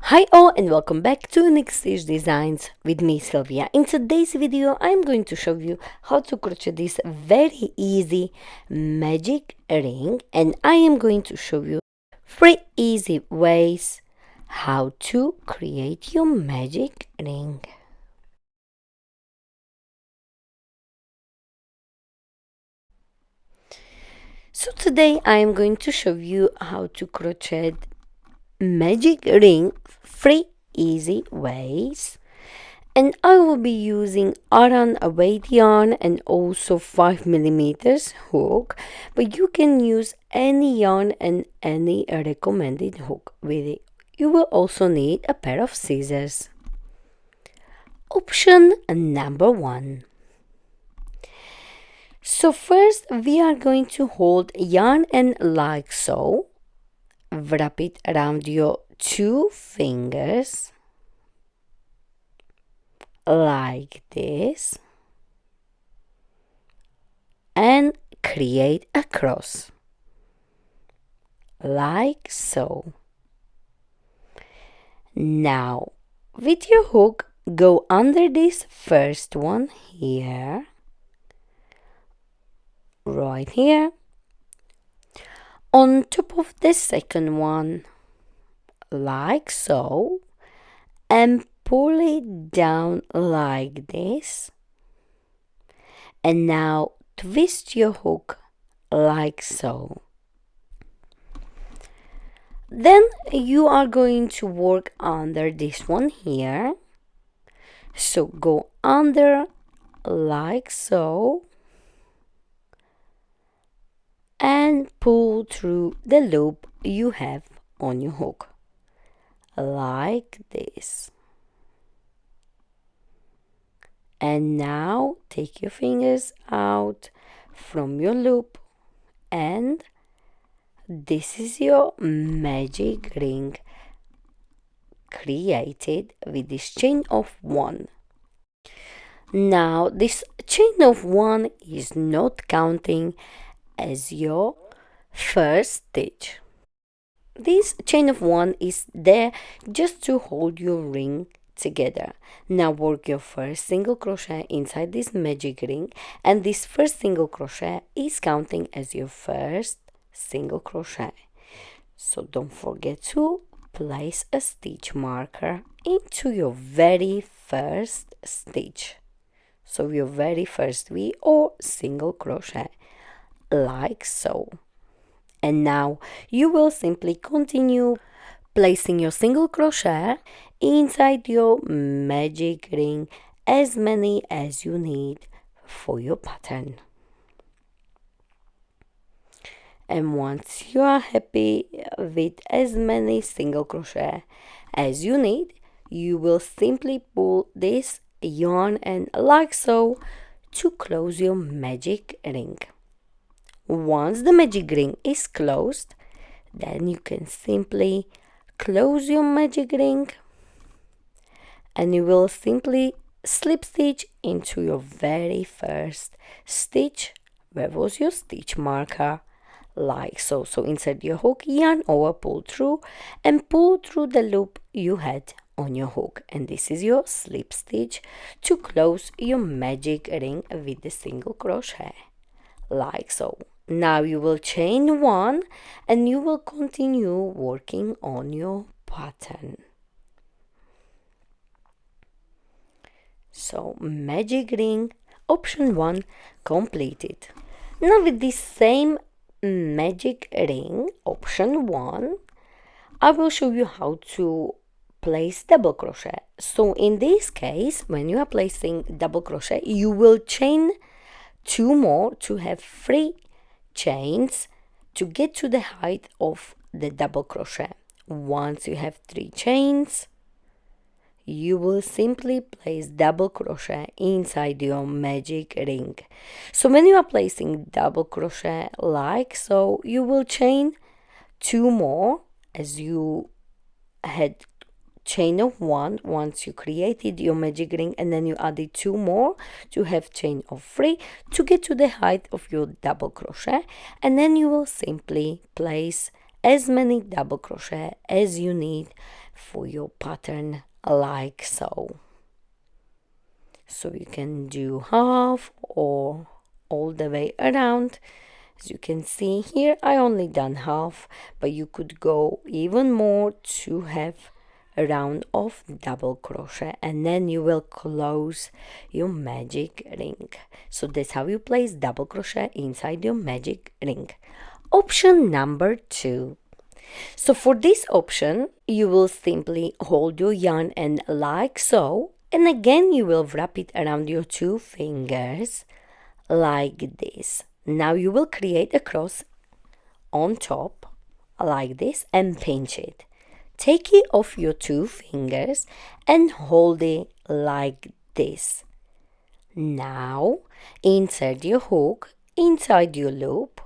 Hi all and welcome back to xxxx Designs with me Sylvia. In today's video I'm going to show you how to crochet this very easy magic ring, and I am going to show you 3 easy ways how to create your magic ring. So today I am going to show you how to crochet magic ring 3 easy ways. And I will be using Aran weight yarn and also 5mm hook, but you can use any yarn and any recommended hook with it. You will also need a pair of scissors. Option number 1. So first we are going to hold yarn and like so. Wrap it around your 2 fingers. Like this, and create a cross like so. Now with your hook go under this first one here, right here, on top of the second one like so, and pull it down like this, and now twist your hook like so. Then you are going to work under this one here, so go under like so and pull through the loop you have on your hook like this. And now take your fingers out from your loop, and this is your magic ring created with this chain of 1. Now this chain of 1 is not counting as your first stitch. This chain of 1 is there just to hold your ring together. Now work your first single crochet inside this magic ring, and this first single crochet is counting as your first single crochet. So don't forget to place a stitch marker into your very first stitch, so your very first V or single crochet like so. And now you will simply continue placing your single crochet inside your magic ring, as many as you need for your pattern. And once you are happy with as many single crochet as you need, you will simply pull this yarn and like so to close your magic ring. Once the magic ring is closed, then you can simply close your magic ring, and you will simply slip stitch into your very first stitch where was your stitch marker like so. So insert your hook, yarn over, pull through, and pull through the loop you had on your hook, and this is your slip stitch to close your magic ring with the single crochet like so. Now you will chain 1 and you will continue working on your pattern. So magic ring option 1 completed. Now with this same magic ring option 1, I will show you how to place double crochet. So in this case, when you are placing double crochet, you will chain 2 more to have 3 chains to get to the height of the double crochet. Once you have 3 chains, you will simply place double crochet inside your magic ring. So when you are placing double crochet like so, you will chain 2 more as you had chain of 1 once you created your magic ring, and then you added 2 more to have chain of 3 to get to the height of your double crochet, and then you will simply place as many double crochet as you need for your pattern, like so. So you can do half or all the way around. As you can see here, I only done half, but you could go even more to have a round of double crochet, and then you will close your magic ring. So that's how you place double crochet inside your magic ring. Option number 2. So for this option, you will simply hold your yarn end like so, and again you will wrap it around your 2 fingers like this. Now you will create a cross on top like this and pinch it. Take it off your 2 fingers and hold it like this. Now insert your hook inside your loop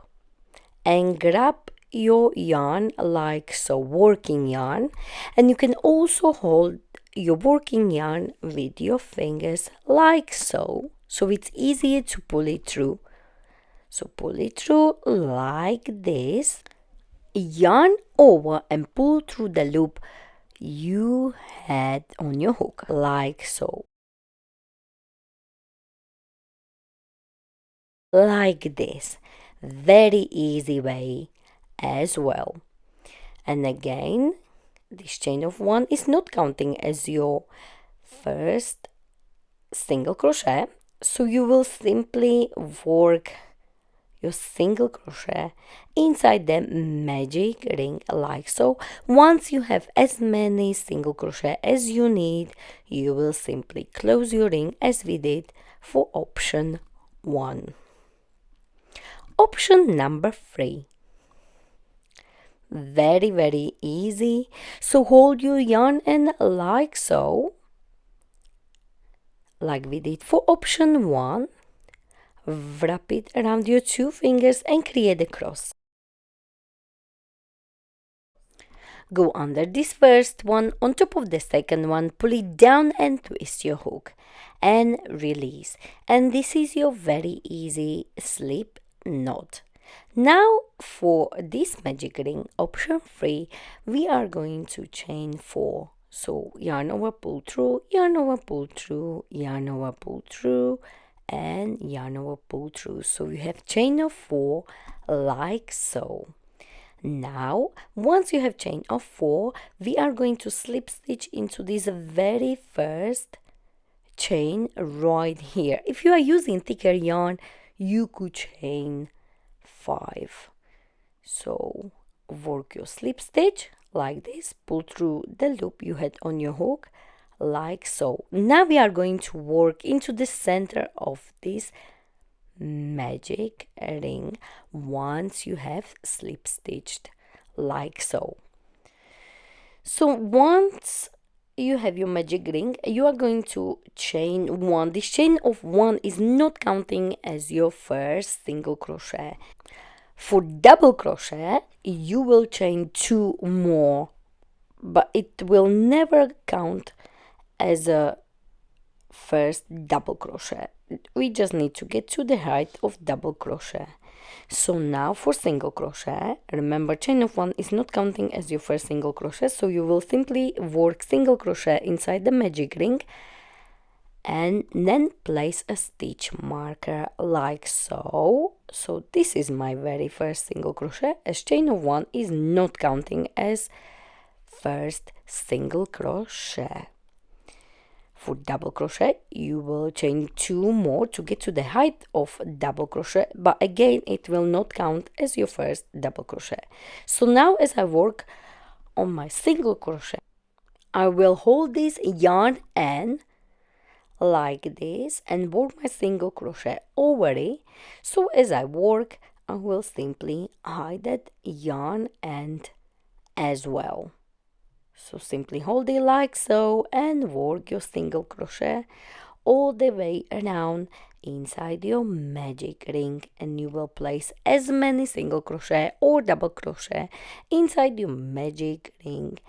and grab your yarn like so, working yarn, and you can also hold your working yarn with your fingers like so, so it's easier to pull it through. So pull it through like this, yarn over and pull through the loop you had on your hook like so, like this. Very easy way as well. And again, this chain of 1 is not counting as your first single crochet, so you will simply work your single crochet inside the magic ring like so. Once you have as many single crochet as you need, you will simply close your ring as we did for option 1. Option number 3. Very easy. So hold your yarn end like so, like we did for option 1. Wrap it around your 2 fingers and create a cross. Go under this first one, on top of the second one, pull it down and twist your hook and release. And this is your very easy slip knot. Now for this magic ring, option 3, we are going to chain 4. So yarn over, pull through, yarn over, pull through, yarn over, pull through, and yarn over, pull through. So you have chain of 4 like so. Now once you have chain of 4, we are going to slip stitch into this very first chain right here. If you are using thicker yarn, you could chain 5. So work your slip stitch like this, pull through the loop you had on your hook like so. Now we are going to work into the center of this magic ring once you have slip stitched like so. So once you have your magic ring, you are going to chain 1. This chain of 1 is not counting as your first single crochet. For double crochet, you will chain 2 more, but it will never count as a first double crochet. We just need to get to the height of double crochet. So now for single crochet, remember chain of 1 is not counting as your first single crochet, so you will simply work single crochet inside the magic ring and then place a stitch marker like so. So this is my very first single crochet, as chain of 1 is not counting as first single crochet. For double crochet, you will chain 2 more to get to the height of double crochet, but again it will not count as your first double crochet. So now as I work on my single crochet, I will hold this yarn end like this and work my single crochet over it. So as I work, I will simply hide that yarn end as well. So simply hold it like so and work your single crochet all the way around inside your magic ring, and you will place as many single crochet or double crochet inside your magic ring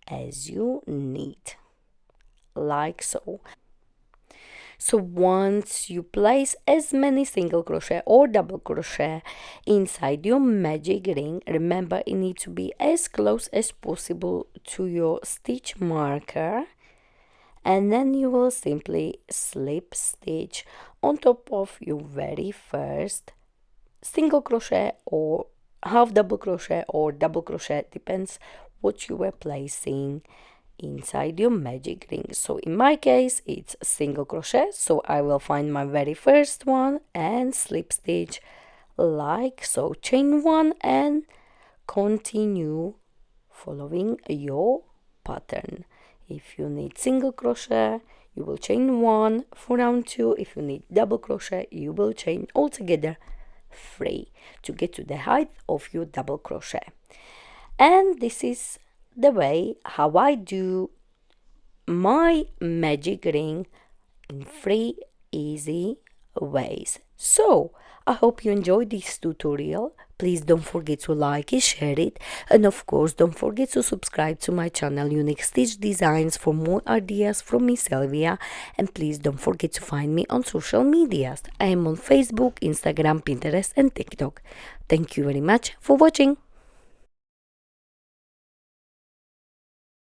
as you need, like so. So once you place as many single crochet or double crochet inside your magic ring, remember it needs to be as close as possible to your stitch marker, and then you will simply slip stitch on top of your very first single crochet or half double crochet or double crochet, depends what you were placing inside your magic ring. So in my case it's single crochet, so I will find my very first one and slip stitch like so, chain one and continue following your pattern. If you need single crochet, you will chain one for round two. If you need double crochet, you will chain altogether 3 to get to the height of your double crochet. And this is the way how I do my magic ring in 3 easy ways. So I hope you enjoyed this tutorial. Please don't forget to like it, share it, and of course don't forget to subscribe to my channel Unique Stitch Designs for more ideas from me, Sylvia. And please don't forget to find me on social medias. I am on Facebook, Instagram, Pinterest and TikTok. Thank you very much for watching.